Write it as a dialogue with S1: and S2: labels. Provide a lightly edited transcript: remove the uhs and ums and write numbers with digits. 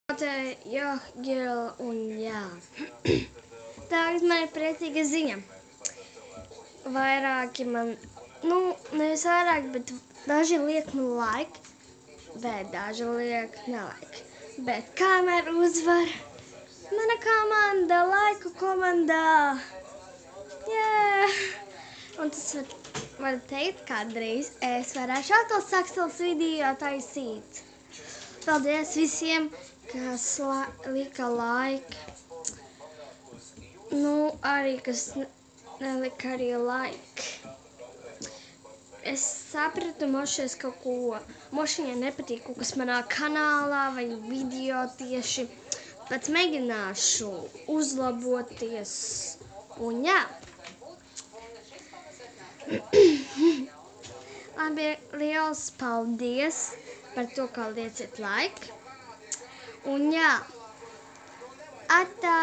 S1: Jā, un jā. Tagad man ir priecīga ziņa. Vairāki man, nevis vairāk, bet daži liek man like, bet daži liek nelike. Bet kamēr uzvar mana komanda, laiku komandā. Yeah! Un tas var teikt, kādreiz es varēšu atkal Saksels video taisīt. Paldies visiem, kas lika like. Arī, kas nelika arī like. Es sapratu, mošies kaut ko, mošiņai nepatīk kaut kas manā kanālā vai video tieši, bet mēģināšu uzlaboties. Un jā. Labi, liels paldies par to, kā lieciet like. Un jā. Atā!